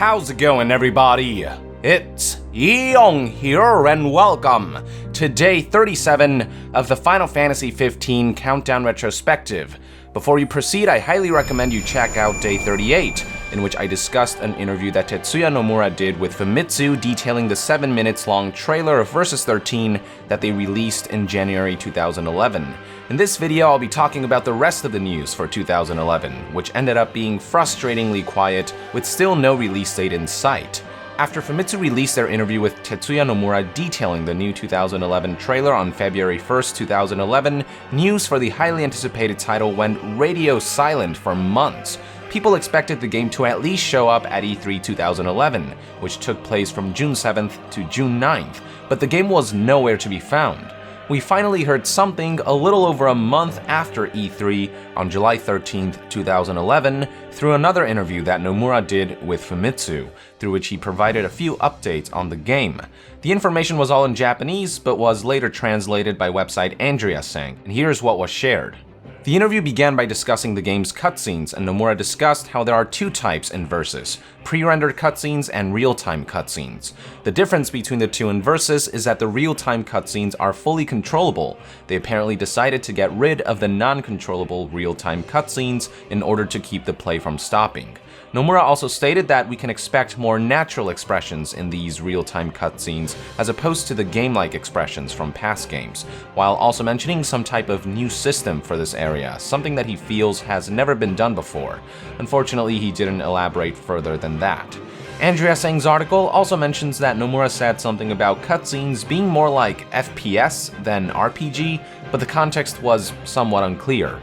How's it going, everybody? It's Yeong here, and welcome to day 37 of the Final Fantasy XV Countdown Retrospective. Before you proceed, I highly recommend you check out day 38, in which I discussed an interview that Tetsuya Nomura did with Famitsu detailing the 7 minutes long trailer of Versus 13 that they released in January 2011. In this video, I'll be talking about the rest of the news for 2011, which ended up being frustratingly quiet with still no release date in sight. After Famitsu released their interview with Tetsuya Nomura detailing the new 2011 trailer on February 1st, 2011, news for the highly anticipated title went radio silent for months. People expected the game to at least show up at E3 2011, which took place from June 7th to June 9th, but the game was nowhere to be found. We finally heard something a little over a month after E3 on July 13th, 2011, through another interview that Nomura did with Famitsu, through which he provided a few updates on the game. The information was all in Japanese, but was later translated by website Andrea-san, and here's what was shared. The interview began by discussing the game's cutscenes, and Nomura discussed how there are two types in Versus: pre-rendered cutscenes and real-time cutscenes. The difference between the two in Versus is that the real-time cutscenes are fully controllable. They apparently decided to get rid of the non-controllable real-time cutscenes in order to keep the play from stopping. Nomura also stated that we can expect more natural expressions in these real-time cutscenes as opposed to the game-like expressions from past games, while also mentioning some type of new system for this area, something that he feels has never been done before. Unfortunately, he didn't elaborate further than that. Andrea Sang's article also mentions that Nomura said something about cutscenes being more like FPS than RPG, but the context was somewhat unclear.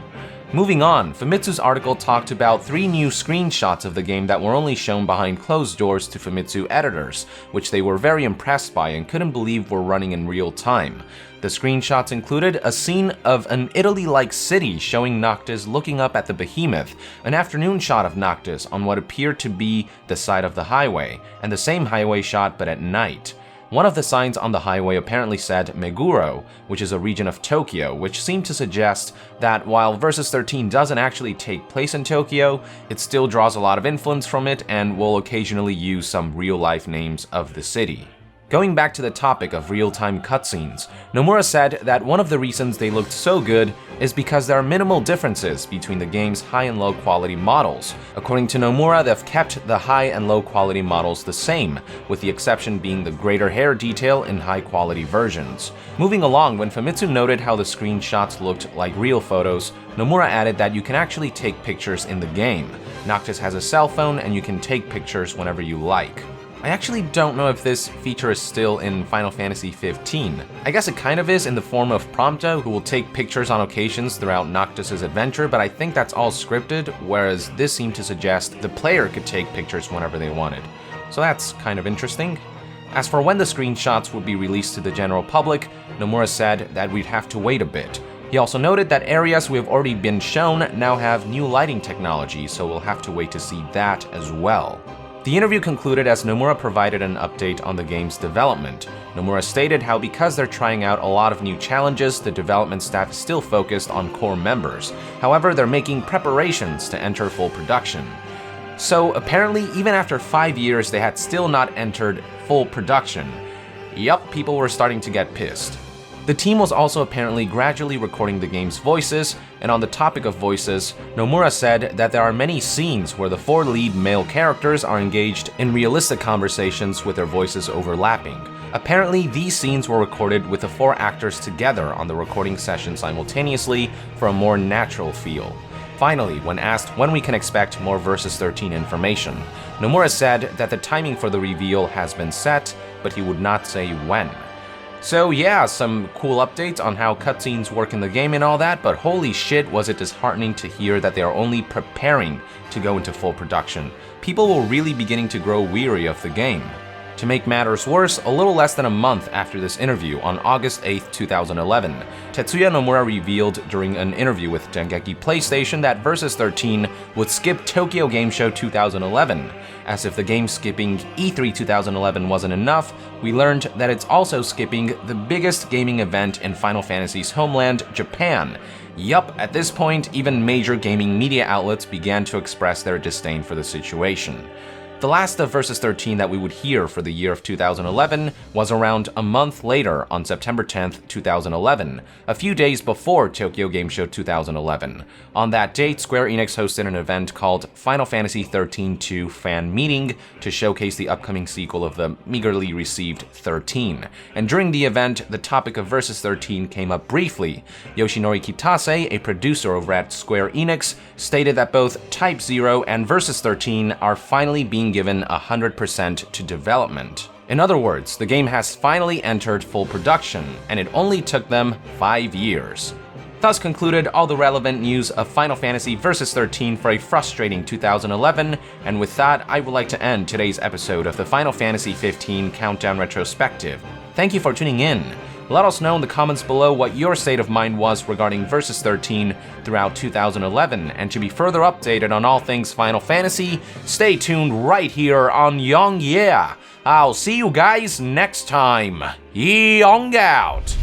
Moving on, Famitsu's article talked about 3 new screenshots of the game that were only shown behind closed doors to Famitsu editors, which they were very impressed by and couldn't believe were running in real time. The screenshots included a scene of an Italy-like city showing Noctis looking up at the behemoth, an afternoon shot of Noctis on what appeared to be the side of the highway, and the same highway shot but at night. One of the signs on the highway apparently said Meguro, which is a region of Tokyo, which seemed to suggest that while Versus 13 doesn't actually take place in Tokyo, it still draws a lot of influence from it and will occasionally use some real-life names of the city. Going back to the topic of real-time cutscenes, Nomura said that one of the reasons they looked so good is because there are minimal differences between the game's high and low quality models. According to Nomura, they've kept the high and low quality models the same, with the exception being the greater hair detail in high quality versions. Moving along, when Famitsu noted how the screenshots looked like real photos, Nomura added that you can actually take pictures in the game. Noctis has a cell phone and you can take pictures whenever you like. I actually don't know if this feature is still in Final Fantasy XV. I guess it kind of is in the form of Prompto, who will take pictures on occasions throughout Noctis' adventure, but I think that's all scripted, whereas this seemed to suggest the player could take pictures whenever they wanted. So that's kind of interesting. As for when the screenshots would be released to the general public, Nomura said that we'd have to wait a bit. He also noted that areas we have already been shown now have new lighting technology, so we'll have to wait to see that as well. The interview concluded as Nomura provided an update on the game's development. Nomura stated how because they're trying out a lot of new challenges, the development staff is still focused on core members. However, they're making preparations to enter full production. So apparently, even after 5 years, they had still not entered full production. Yup, people were starting to get pissed. The team was also apparently gradually recording the game's voices, and on the topic of voices, Nomura said that there are many scenes where the 4 lead male characters are engaged in realistic conversations with their voices overlapping. Apparently, these scenes were recorded with the 4 actors together on the recording session simultaneously for a more natural feel. Finally, when asked when we can expect more Versus 13 information, Nomura said that the timing for the reveal has been set, but he would not say when. So yeah, some cool updates on how cutscenes work in the game and all that, but holy shit was it disheartening to hear that they are only preparing to go into full production. People were really beginning to grow weary of the game. To make matters worse, a little less than a month after this interview, on August 8, 2011, Tetsuya Nomura revealed during an interview with Dengeki PlayStation that Versus 13 would skip Tokyo Game Show 2011. As if the game skipping E3 2011 wasn't enough, we learned that it's also skipping the biggest gaming event in Final Fantasy's homeland, Japan. Yup, at this point, even major gaming media outlets began to express their disdain for the situation. The last of Versus 13 that we would hear for the year of 2011 was around a month later on September 10th, 2011, a few days before Tokyo Game Show 2011. On that date, Square Enix hosted an event called Final Fantasy 13-2 Fan Meeting to showcase the upcoming sequel of the meagerly received 13. And during the event, the topic of Versus 13 came up briefly. Yoshinori Kitase, a producer over at Square Enix, stated that both Type 0 and Versus 13 are finally being given 100% to development. In other words, the game has finally entered full production, and it only took them 5 years. Thus concluded all the relevant news of Final Fantasy Versus 13 for a frustrating 2011, and with that, I would like to end today's episode of the Final Fantasy 15 Countdown Retrospective. Thank you for tuning in. Let us know in the comments below what your state of mind was regarding Versus 13 throughout 2011, and to be further updated on all things Final Fantasy, stay tuned right here on Young Yeah. I'll see you guys next time. Young out!